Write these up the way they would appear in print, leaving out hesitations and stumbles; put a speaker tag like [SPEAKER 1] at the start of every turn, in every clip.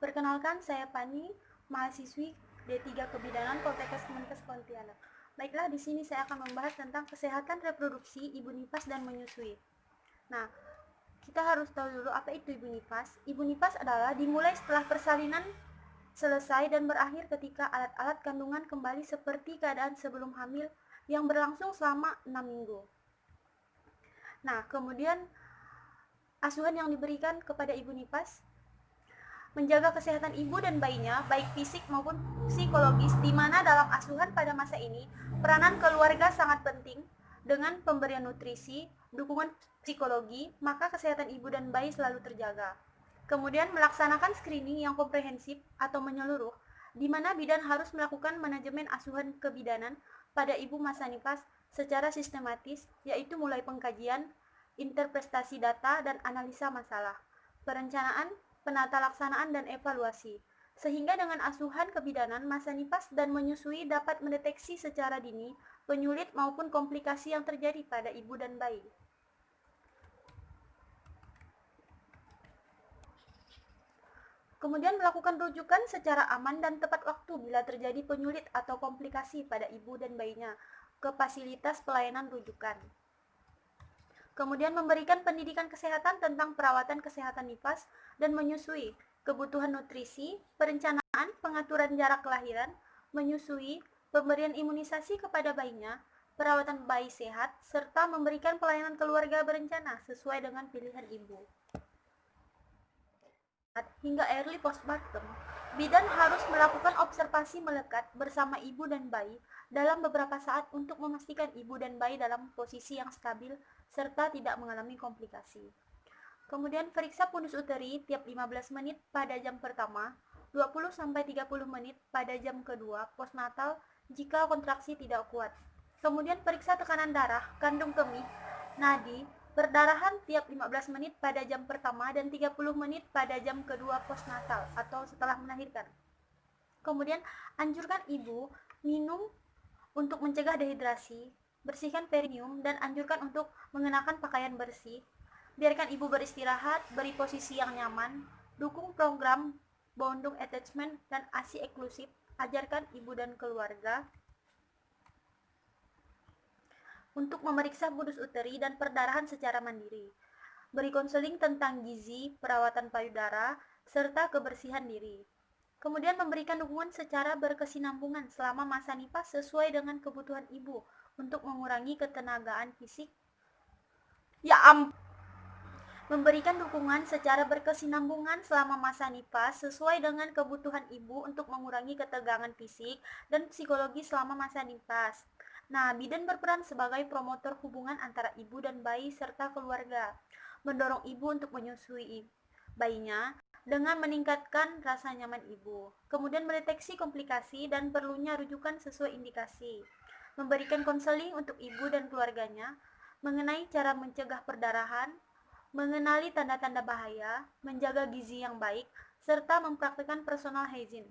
[SPEAKER 1] Perkenalkan, saya Pani, mahasiswi D3 Kebidanan Poltekkes Kemenkes Pontianak. Baiklah, di sini saya akan membahas tentang kesehatan reproduksi ibu nifas dan menyusui. Nah, kita harus tahu dulu apa itu ibu nifas. Ibu nifas adalah dimulai setelah persalinan selesai dan berakhir ketika alat-alat kandungan kembali seperti keadaan sebelum hamil yang berlangsung selama 6 minggu. Nah, kemudian asuhan yang diberikan kepada ibu nifas menjaga kesehatan ibu dan bayinya, baik fisik maupun psikologis, di mana dalam asuhan pada masa ini, peranan keluarga sangat penting dengan pemberian nutrisi, dukungan psikologi, maka kesehatan ibu dan bayi selalu terjaga. Kemudian melaksanakan screening yang komprehensif atau menyeluruh, di mana bidan harus melakukan manajemen asuhan kebidanan pada ibu masa nifas secara sistematis, yaitu mulai pengkajian, interpretasi data, dan analisa masalah, perencanaan, penata laksanaan, dan evaluasi, sehingga dengan asuhan kebidanan masa nifas dan menyusui dapat mendeteksi secara dini penyulit maupun komplikasi yang terjadi pada ibu dan bayi. Kemudian melakukan rujukan secara aman dan tepat waktu bila terjadi penyulit atau komplikasi pada ibu dan bayinya ke fasilitas pelayanan rujukan. Kemudian memberikan pendidikan kesehatan tentang perawatan kesehatan nifas dan menyusui, kebutuhan nutrisi, perencanaan, pengaturan jarak kelahiran, menyusui, pemberian imunisasi kepada bayinya, perawatan bayi sehat, serta memberikan pelayanan keluarga berencana sesuai dengan pilihan ibu. Hingga early postpartum, bidan harus melakukan observasi melekat bersama ibu dan bayi dalam beberapa saat untuk memastikan ibu dan bayi dalam posisi yang stabil serta tidak mengalami komplikasi. Kemudian periksa pundus uteri tiap 15 menit pada jam pertama, 20-30 menit pada jam kedua postnatal jika kontraksi tidak kuat. Kemudian periksa tekanan darah, kandung kemih, nadi, perdarahan tiap 15 menit pada jam pertama dan 30 menit pada jam kedua postnatal atau setelah melahirkan. Kemudian anjurkan ibu minum untuk mencegah dehidrasi, bersihkan perineum, dan anjurkan untuk mengenakan pakaian bersih. Biarkan ibu beristirahat, beri posisi yang nyaman, dukung program bonding attachment dan ASI eksklusif, ajarkan ibu dan keluarga untuk memeriksa pundus uteri dan perdarahan secara mandiri, beri konseling tentang gizi, perawatan payudara, serta kebersihan diri. Kemudian memberikan dukungan secara berkesinambungan selama masa nifas sesuai dengan kebutuhan ibu untuk mengurangi ketenagaan fisik. Memberikan dukungan secara berkesinambungan selama masa nifas sesuai dengan kebutuhan ibu untuk mengurangi ketegangan fisik dan psikologi selama masa nifas. Nah, bidan berperan sebagai promotor hubungan antara ibu dan bayi serta keluarga, mendorong ibu untuk menyusui bayinya dengan meningkatkan rasa nyaman ibu, kemudian mendeteksi komplikasi dan perlunya rujukan sesuai indikasi, memberikan konseling untuk ibu dan keluarganya mengenai cara mencegah perdarahan, mengenali tanda-tanda bahaya, menjaga gizi yang baik, serta mempraktikkan personal hygiene.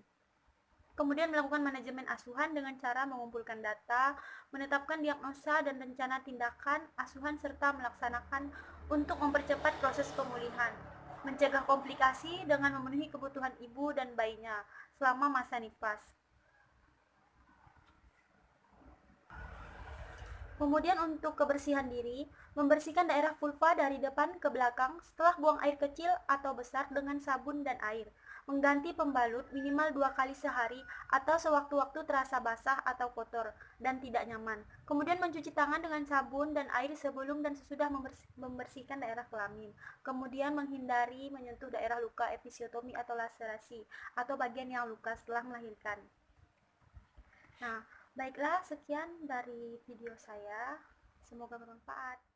[SPEAKER 1] Kemudian melakukan manajemen asuhan dengan cara mengumpulkan data, menetapkan diagnosa dan rencana tindakan asuhan serta melaksanakan untuk mempercepat proses pemulihan, mencegah komplikasi dengan memenuhi kebutuhan ibu dan bayinya selama masa nifas. Kemudian untuk kebersihan diri, membersihkan daerah vulva dari depan ke belakang setelah buang air kecil atau besar dengan sabun dan air. Mengganti pembalut minimal 2 kali sehari atau sewaktu-waktu terasa basah atau kotor dan tidak nyaman. Kemudian mencuci tangan dengan sabun dan air sebelum dan sesudah membersihkan daerah kelamin. Kemudian menghindari menyentuh daerah luka episiotomi atau laserasi atau bagian yang luka setelah melahirkan. Nah, baiklah, sekian dari video saya. Semoga bermanfaat.